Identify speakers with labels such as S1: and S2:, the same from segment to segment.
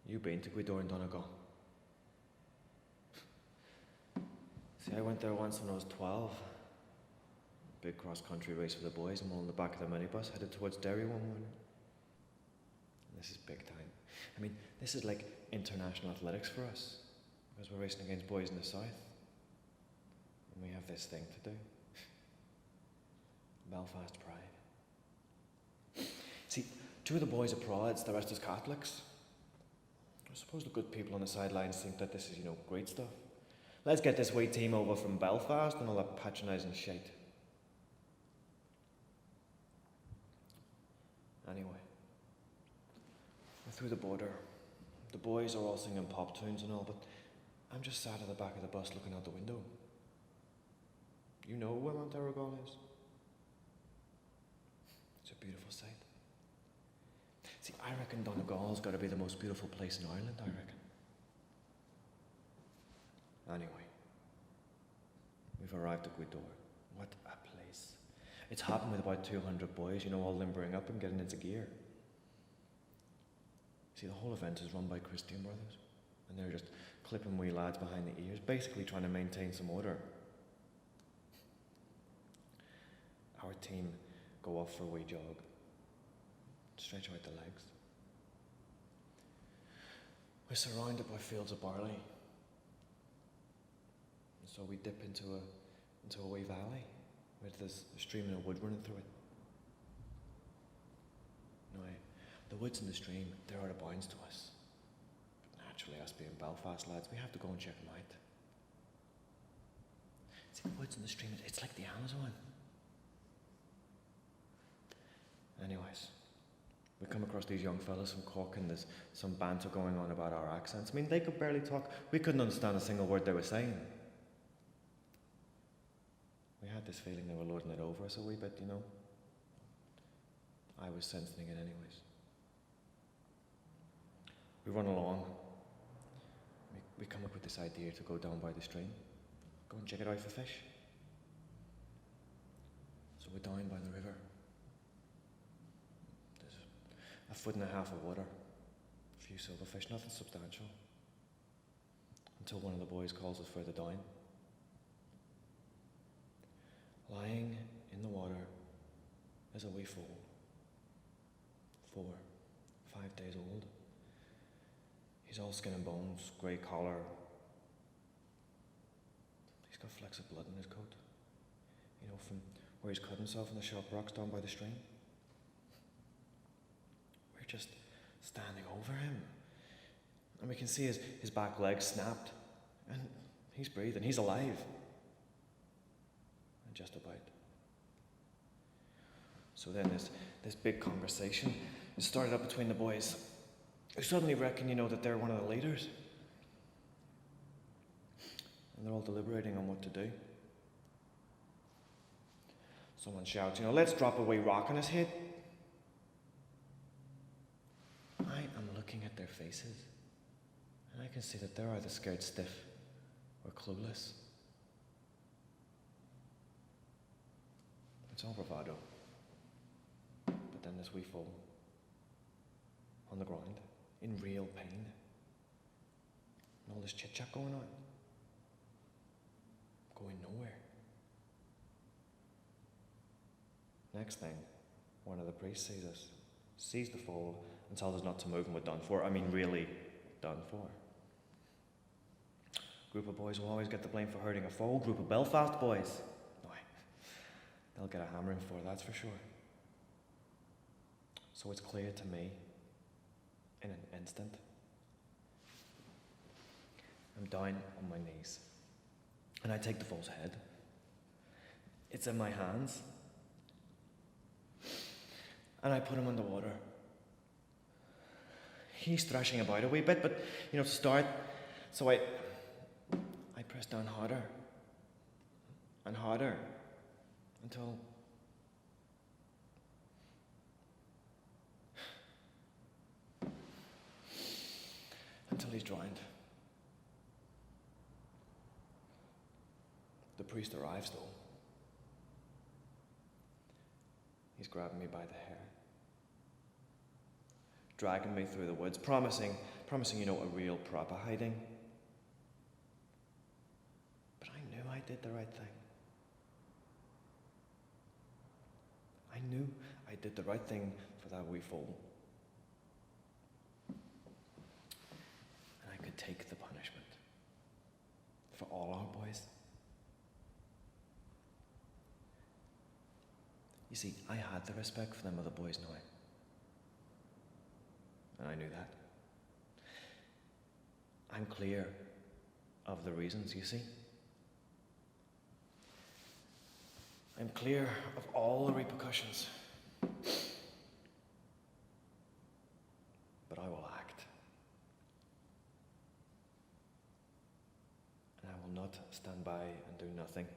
S1: You been to Gweedore and Donegal? See, I went there once when I was 12. Big cross-country race for the boys, and we're on the back of the minibus headed towards Derry one morning. This is big time. I mean, this is like international athletics for us, because we're racing against boys in the south. And we have this thing to do. Belfast Pride. See, two of the boys are prods, the rest is Catholics. I suppose the good people on the sidelines think that this is, great stuff. Let's get this wee team over from Belfast and all that patronising shite. Anyway, we're through the border. The boys are all singing pop tunes and all, but I'm just sat at the back of the bus looking out the window. You know where Mount Errigal is? It's a beautiful sight. See, I reckon Donegal's got to be the most beautiful place in Ireland, I reckon. Anyway, we've arrived at Gweedore. What a place. It's happened with about 200 boys, all limbering up and getting into gear. See, the whole event is run by Christian Brothers, and they're just clipping wee lads behind the ears, basically trying to maintain some order. Our team go off for a wee jog, stretch out the legs. We're surrounded by fields of barley, and so we dip into a wee valley with this stream and a wood running through it. Now, the woods and the stream, they're out of bounds to us. But naturally, us being Belfast lads, we have to go and check them out. See, the woods and the stream, it's like the Amazon. Anyways, we come across these young fellas from Cork, and there's some banter going on about our accents. I mean, they could barely talk. We couldn't understand a single word they were saying. We had this feeling they were lording it over us a wee bit, I was sensing it anyways. We run along. We come up with this idea to go down by the stream, go and check it out for fish. So we're down by the river. There's 1.5 feet of water, a few silverfish, nothing substantial. Until one of the boys calls us further down. Lying in the water is a wee foal, 4, 5 days old. He's all skin and bones, grey collar. He's got flecks of blood in his coat, from where he's cut himself in the sharp rocks down by the stream. We're just standing over him, and we can see his back leg snapped, and he's breathing, he's alive. Just about. So then this big conversation started up between the boys, who suddenly reckon, that they're one of the leaders. And they're all deliberating on what to do. Someone shouts, let's drop a wee rock on his head. I am looking at their faces, and I can see that they're either scared stiff or clueless. It's all bravado. But then this wee foal, on the ground, in real pain, and all this chit-chat going on, going nowhere. Next thing, one of the priests sees us, sees the foal, and tells us not to move and we're done for. I mean, really done for. Group of boys will always get the blame for hurting a foal. Group of Belfast boys, they'll get a hammering for it, that's for sure. So it's clear to me, in an instant, I'm down on my knees, and I take the foal's head. It's in my hands, and I put him in the water. He's thrashing about a wee bit, but, to start, so I press down harder, and harder, until he's drowned. The priest arrives though. He's grabbing me by the hair, dragging me through the woods, promising promising, a real proper hiding. But I knew I did the right thing. I knew I did the right thing for that wee fool. And I could take the punishment for all our boys. You see, I had the respect for them other boys now. And I knew that. I'm clear of the reasons, you see. I'm clear of all the repercussions. But I will act. And I will not stand by and do nothing.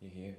S1: You hear?